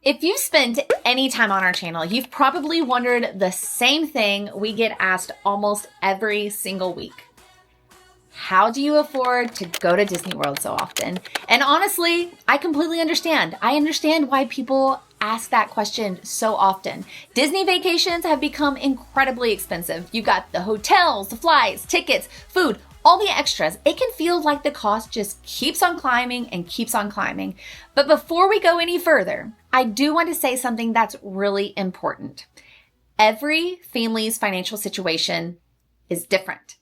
If you've spent any time on our channel, you've probably wondered the same thing we get asked almost every single week. How do you afford to go to Disney World so often? And honestly, I completely understand. I understand why people ask that question so often. Disney vacations have become incredibly expensive. You got the hotels, the flights, tickets, food, all the extras. It can feel like the cost just keeps on climbing and keeps on climbing. But before we go any further, I do want to say something that's really important. Every family's financial situation is different.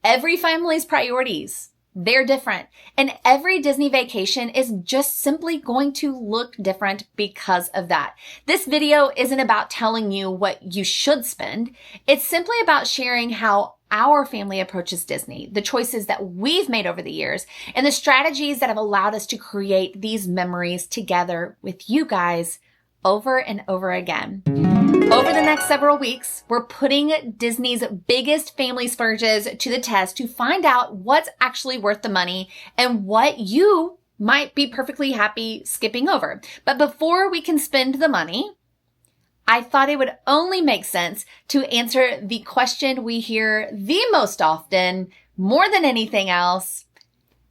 Every family's priorities, they're different. And every Disney vacation is just simply going to look different because of that. This video isn't about telling you what you should spend. It's simply about sharing how our family approaches Disney, the choices that we've made over the years, and the strategies that have allowed us to create these memories together with you guys over and over again. Over the next several weeks, we're putting Disney's biggest family splurges to the test to find out what's actually worth the money and what you might be perfectly happy skipping over. But before we can spend the money, I thought it would only make sense to answer the question we hear the most often, more than anything else.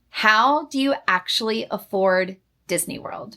How do you actually afford Disney World?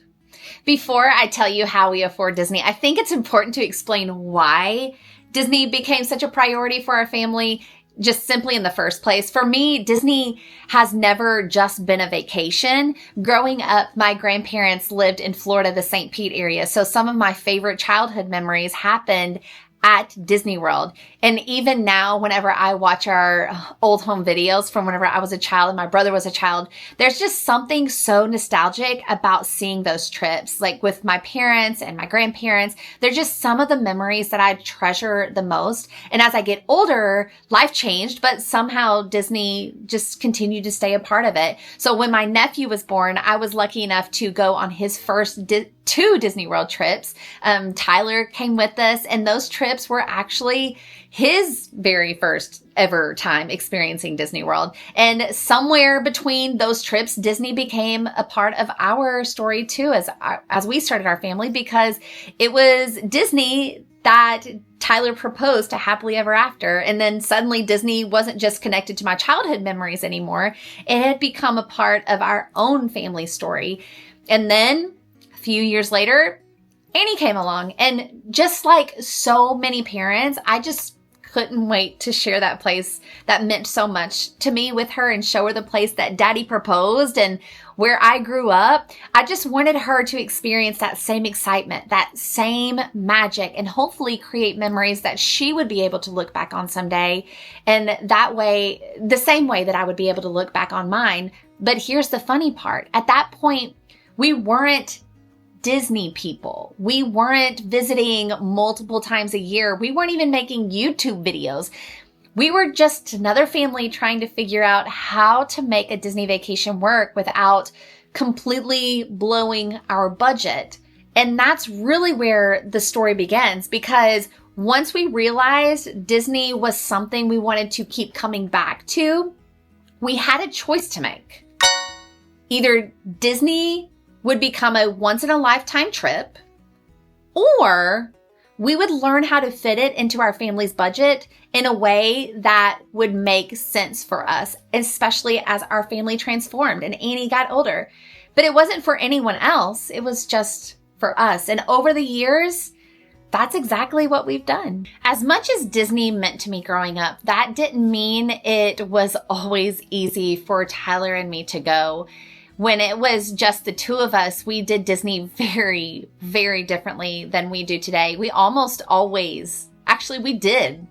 Before I tell you how we afford Disney, I think it's important to explain why Disney became such a priority for our family just simply in the first place. For me, Disney has never just been a vacation. Growing up, my grandparents lived in Florida, the St. Pete area. So some of my favorite childhood memories happened at Disney World. And even now, whenever I watch our old home videos from whenever I was a child and my brother was a child, there's just something so nostalgic about seeing those trips. Like with my parents and my grandparents, they're just some of the memories that I treasure the most. And as I get older, life changed, but somehow Disney just continued to stay a part of it. So when my nephew was born, I was lucky enough to go on his first two Disney World trips. Tyler came with us, and those trips were actually his very first ever time experiencing Disney World. And somewhere between those trips, Disney became a part of our story too, as we started our family, because it was Disney that Tyler proposed to happily ever after. And then suddenly Disney wasn't just connected to my childhood memories anymore. It had become a part of our own family story. And then a few years later, Annie came along, and just like so many parents, I just couldn't wait to share that place that meant so much to me with her and show her the place that Daddy proposed and where I grew up. I just wanted her to experience that same excitement, that same magic, and hopefully create memories that she would be able to look back on someday. And that way, the same way that I would be able to look back on mine. But here's the funny part. At that point, we weren't Disney people. We weren't visiting multiple times a year. We weren't even making YouTube videos. We were just another family trying to figure out how to make a Disney vacation work without completely blowing our budget. And that's really where the story begins, because once we realized Disney was something we wanted to keep coming back to, we had a choice to make. Either Disney would become a once-in-a-lifetime trip, or we would learn how to fit it into our family's budget in a way that would make sense for us, especially as our family transformed and Annie got older. But it wasn't for anyone else. It was just for us. And over the years, that's exactly what we've done. As much as Disney meant to me growing up, that didn't mean it was always easy for Tyler and me to go. When it was just the two of us, we did Disney very, very differently than we do today. We almost always, actually we did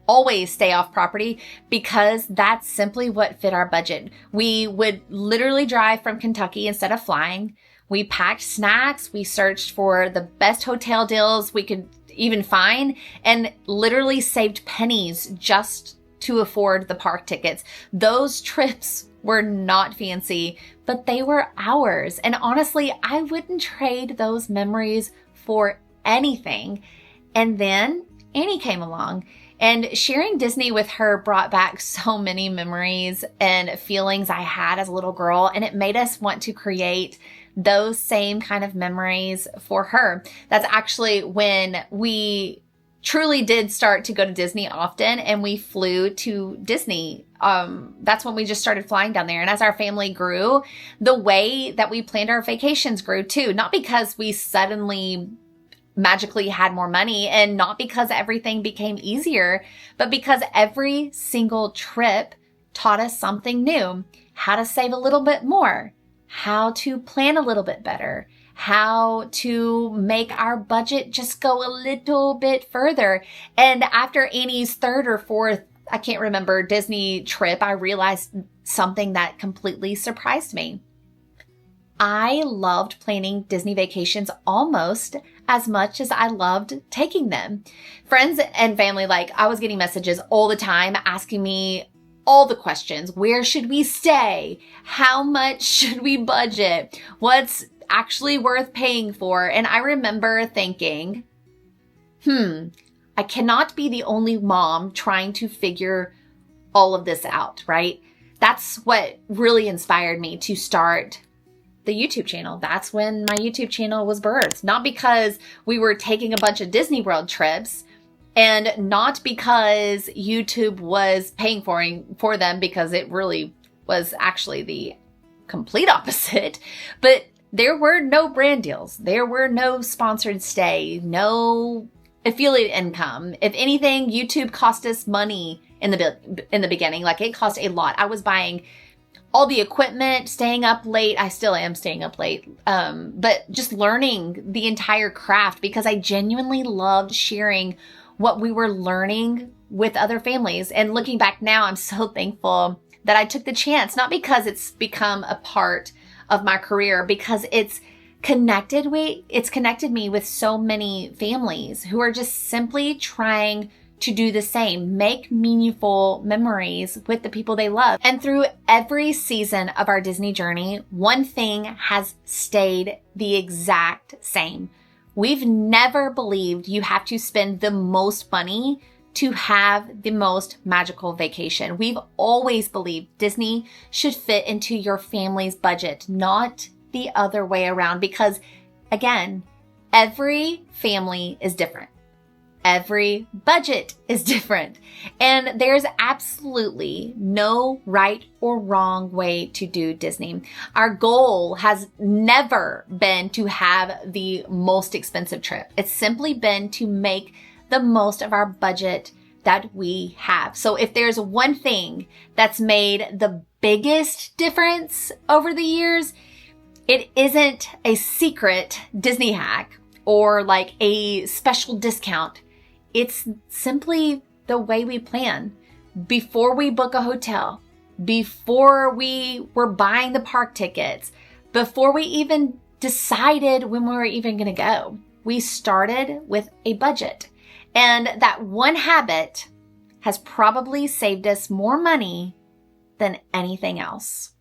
always stay off property because that's simply what fit our budget. We would literally drive from Kentucky instead of flying. We packed snacks. We searched for the best hotel deals we could even find and literally saved pennies just to afford the park tickets. Those trips were not fancy, but they were ours. And honestly, I wouldn't trade those memories for anything. And then Annie came along, and sharing Disney with her brought back so many memories and feelings I had as a little girl. And it made us want to create those same kind of memories for her. That's actually when we truly did start to go to Disney often, and we flew to Disney. That's when we just started flying down there. And as our family grew, the way that we planned our vacations grew too. Not because we suddenly magically had more money, and not because everything became easier, but because every single trip taught us something new. How to save a little bit more, how to plan a little bit better, how to make our budget just go a little bit further. And after Annie's third or fourth, I can't remember, Disney trip, I realized something that completely surprised me. I loved planning Disney vacations almost as much as I loved taking them. Friends and family, I was getting messages all the time asking me all the questions. Where should we stay? How much should we budget? What's actually worth paying for? And I remember thinking, I cannot be the only mom trying to figure all of this out, right? That's what really inspired me to start the YouTube channel. That's when my YouTube channel was birthed. Not because we were taking a bunch of Disney World trips, and not because YouTube was paying for them, because it really was actually the complete opposite. But there were no brand deals. There were no sponsored stay, no affiliate income. If anything, YouTube cost us money in the beginning. It cost a lot. I was buying all the equipment, staying up late. I still am staying up late. But just learning the entire craft, because I genuinely loved sharing what we were learning with other families. And looking back now, I'm so thankful that I took the chance, not because it's become a part of my career, because it's connected me with so many families who are just simply trying to do the same, make meaningful memories with the people they love. And through every season of our Disney journey, one thing has stayed the exact same. We've never believed you have to spend the most money to have the most magical vacation. We've always believed Disney should fit into your family's budget, not the other way around, because again, every family is different. Every budget is different, and there's absolutely no right or wrong way to do Disney. Our goal has never been to have the most expensive trip. It's simply been to make the most of our budget that we have. So if there's one thing that's made the biggest difference over the years, it isn't a secret Disney hack or a special discount. It's simply the way we plan. Before we book a hotel, before we were buying the park tickets, before we even decided when we were even going to go, we started with a budget. And that one habit has probably saved us more money than anything else.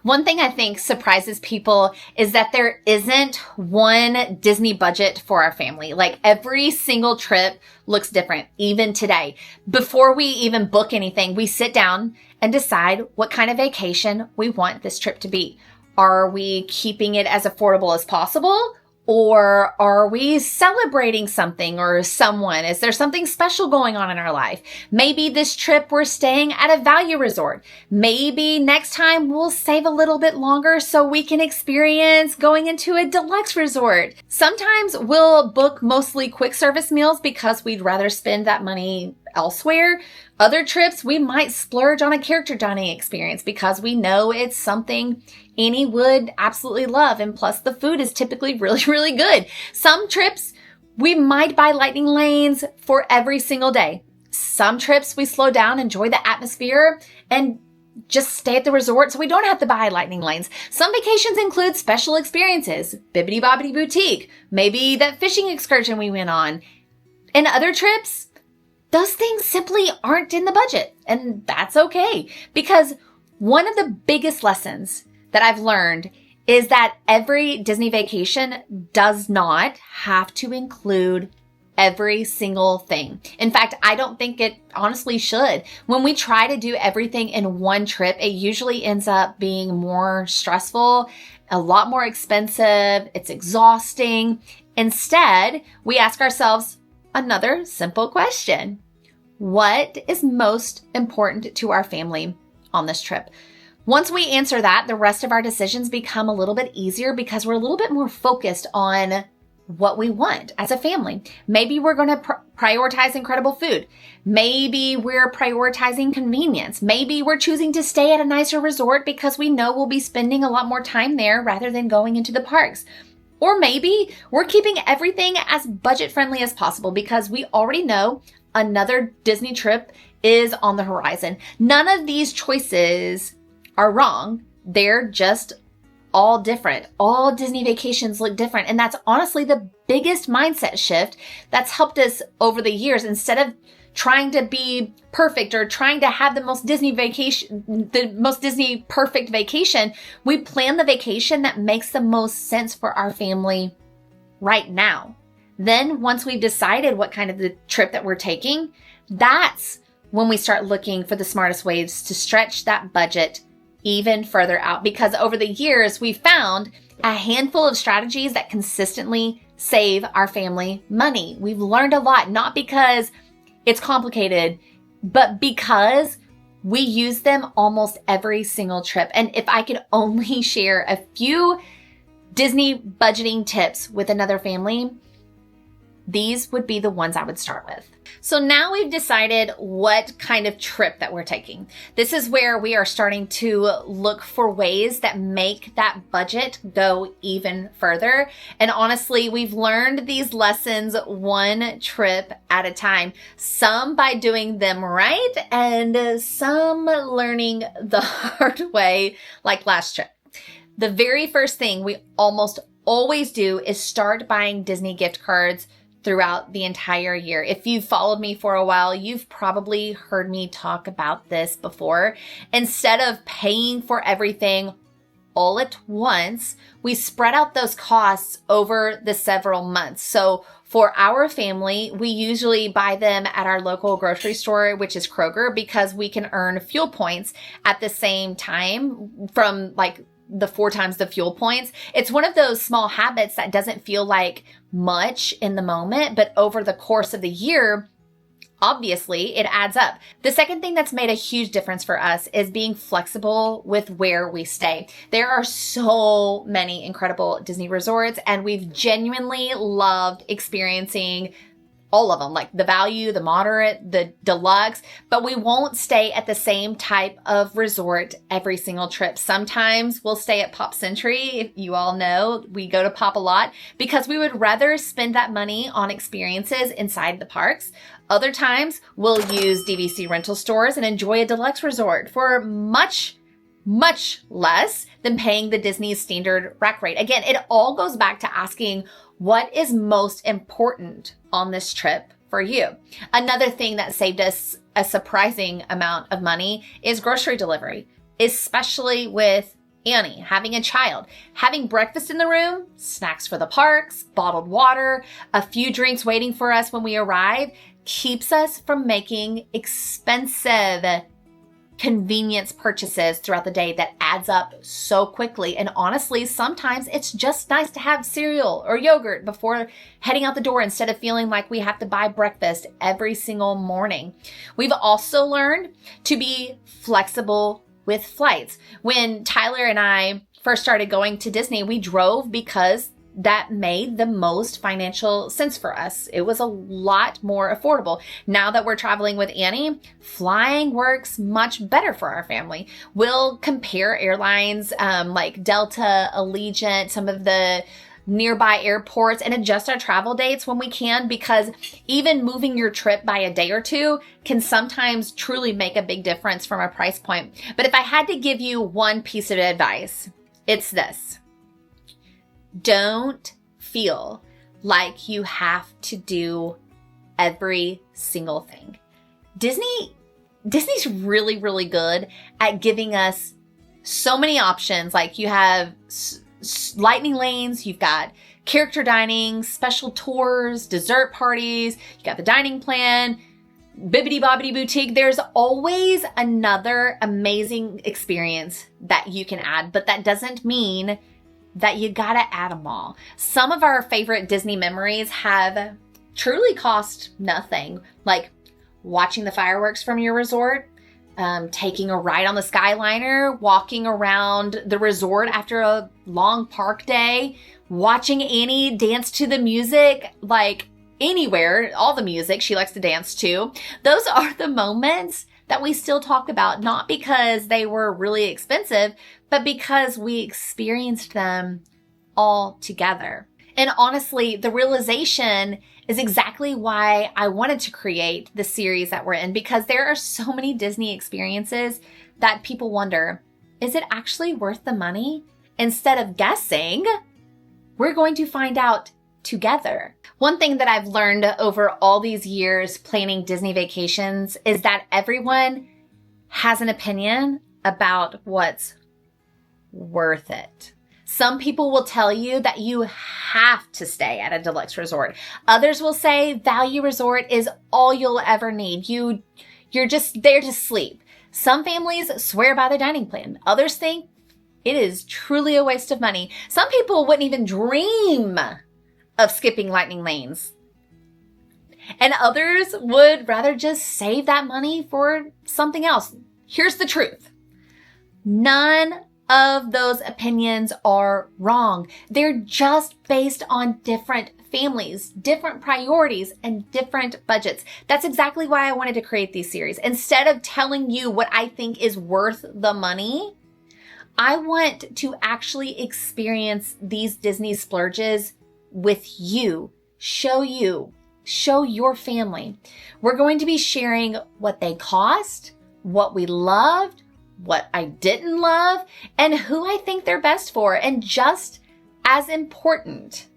One thing I think surprises people is that there isn't one Disney budget for our family. Every single trip looks different, even today. Before we even book anything, we sit down and decide what kind of vacation we want this trip to be. Are we keeping it as affordable as possible? Or are we celebrating something or someone? Is there something special going on in our life? Maybe this trip we're staying at a value resort. Maybe next time we'll save a little bit longer so we can experience going into a deluxe resort. Sometimes we'll book mostly quick service meals because we'd rather spend that money elsewhere. Other trips, we might splurge on a character dining experience because we know it's something Annie would absolutely love. And plus the food is typically really, really good. Some trips, we might buy lightning lanes for every single day. Some trips, we slow down, enjoy the atmosphere, and just stay at the resort so we don't have to buy lightning lanes. Some vacations include special experiences, Bibbidi Bobbidi Boutique, maybe that fishing excursion we went on. And other trips, those things simply aren't in the budget. And that's okay, because one of the biggest lessons that I've learned is that every Disney vacation does not have to include every single thing. In fact, I don't think it honestly should. When we try to do everything in one trip, it usually ends up being more stressful, a lot more expensive. It's exhausting. Instead, we ask ourselves another simple question. What is most important to our family on this trip? Once we answer that, the rest of our decisions become a little bit easier because we're a little bit more focused on what we want as a family. Maybe we're going to prioritize incredible food. Maybe we're prioritizing convenience. Maybe we're choosing to stay at a nicer resort because we know we'll be spending a lot more time there rather than going into the parks. Or maybe we're keeping everything as budget friendly as possible because we already know another Disney trip is on the horizon. None of these choices are wrong. They're just all different. All Disney vacations look different. And that's honestly the biggest mindset shift that's helped us over the years. Instead of trying to be perfect or trying to have the most Disney perfect vacation, we plan the vacation that makes the most sense for our family right now. Then once we've decided what kind of the trip that we're taking, that's when we start looking for the smartest ways to stretch that budget even further out. Because over the years, we've found a handful of strategies that consistently save our family money. We've learned a lot, not because it's complicated, but because we use them almost every single trip. And if I could only share a few Disney budgeting tips with another family, these would be the ones I would start with. So now we've decided what kind of trip that we're taking. This is where we are starting to look for ways that make that budget go even further. And honestly, we've learned these lessons one trip at a time, some by doing them right and some learning the hard way, like last trip. The very first thing we almost always do is start buying Disney gift cards throughout the entire year. If you've followed me for a while, you've probably heard me talk about this before. Instead of paying for everything all at once, we spread out those costs over the several months. So for our family, we usually buy them at our local grocery store, which is Kroger, because we can earn fuel points at the same time from like the 4 times the fuel points. It's one of those small habits that doesn't feel like much in the moment, but over the course of the year, obviously it adds up. The second thing that's made a huge difference for us is being flexible with where we stay. There are so many incredible Disney resorts, and we've genuinely loved experiencing all of them, like the value, the moderate, the deluxe, but we won't stay at the same type of resort every single trip. Sometimes we'll stay at Pop Century. If you all know, we go to Pop a lot because we would rather spend that money on experiences inside the parks. Other times we'll use DVC rental stores and enjoy a deluxe resort for much less than paying the Disney standard rack rate. Again, it all goes back to asking what is most important on this trip for you. Another thing that saved us a surprising amount of money is grocery delivery, especially with Annie having a child. Having breakfast in the room, snacks for the parks, bottled water, a few drinks waiting for us when we arrive keeps us from making expensive convenience purchases throughout the day that adds up so quickly. And honestly, sometimes it's just nice to have cereal or yogurt before heading out the door instead of feeling like we have to buy breakfast every single morning. We've also learned to be flexible with flights. When Tyler and I first started going to Disney, we drove because that made the most financial sense for us. It was a lot more affordable. Now that we're traveling with Annie, flying works much better for our family. We'll compare airlines like Delta, Allegiant, some of the nearby airports, and adjust our travel dates when we can, because even moving your trip by a day or two can sometimes truly make a big difference from a price point. But if I had to give you one piece of advice, it's this. Don't feel like you have to do every single thing. Disney's really, really good at giving us so many options. Like you have lightning lanes, you've got character dining, special tours, dessert parties, you got the dining plan, Bibbidi Bobbidi Boutique. There's always another amazing experience that you can add, but that doesn't mean that you gotta add them all. Some of our favorite Disney memories have truly cost nothing, like watching the fireworks from your resort, taking a ride on the Skyliner, walking around the resort after a long park day, watching Annie dance to the music, like anywhere, all the music she likes to dance to. Those are the moments that we still talk about, not because they were really expensive, but because we experienced them all together. And honestly, the realization is exactly why I wanted to create the series that we're in, because there are so many Disney experiences that people wonder, is it actually worth the money? Instead of guessing, we're going to find out together. One thing that I've learned over all these years planning Disney vacations is that everyone has an opinion about what's worth it. Some people will tell you that you have to stay at a deluxe resort. Others will say value resort is all you'll ever need. You're just there to sleep. Some families swear by the dining plan. Others think it is truly a waste of money. Some people wouldn't even dream of skipping lightning lanes. And others would rather just save that money for something else. Here's the truth. None of those opinions are wrong. They're just based on different families, different priorities, and different budgets. That's exactly why I wanted to create these series. Instead of telling you what I think is worth the money, I want to actually experience these Disney splurges with you, show your family. We're going to be sharing what they cost, what we loved, what I didn't love, and who I think they're best for. And just as important,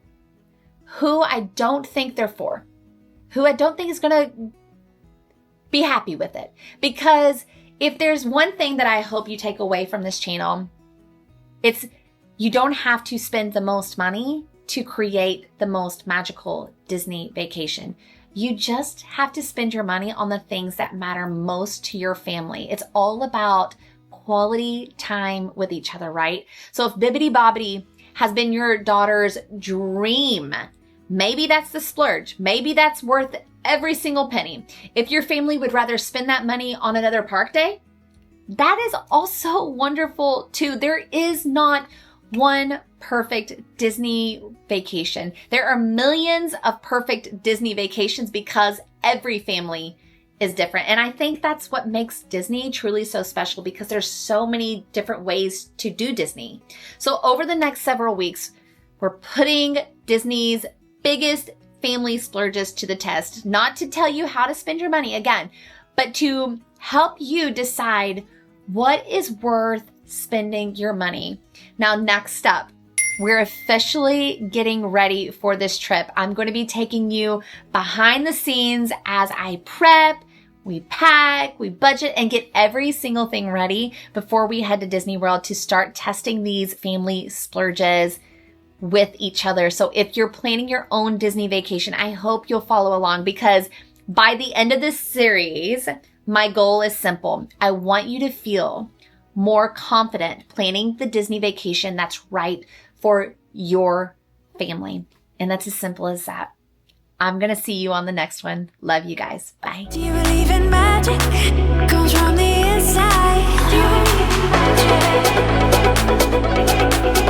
who I don't think they're for, who I don't think is going to be happy with it. Because if there's one thing that I hope you take away from this channel, it's you don't have to spend the most money to create the most magical Disney vacation. You just have to spend your money on the things that matter most to your family. It's all about quality time with each other, right? So if Bibbidi Bobbidi has been your daughter's dream, maybe that's the splurge. Maybe that's worth every single penny. If your family would rather spend that money on another park day, that is also wonderful too. There is not one perfect Disney vacation. There are millions of perfect Disney vacations because every family is different. And I think that's what makes Disney truly so special, because there's so many different ways to do Disney. So over the next several weeks, we're putting Disney's biggest family splurges to the test, not to tell you how to spend your money again, but to help you decide what is worth spending your money. Now, next up, we're officially getting ready for this trip. I'm going to be taking you behind the scenes as I prep, we pack, we budget, and get every single thing ready before we head to Disney World to start testing these family splurges with each other. So if you're planning your own Disney vacation, I hope you'll follow along, because by the end of this series, my goal is simple. I want you to feel more confident planning the Disney vacation that's right for your family. And that's as simple as that. I'm going to see you on the next one. Love you guys. Bye. Do you believe in magic? Comes from the inside. Do you believe in magic?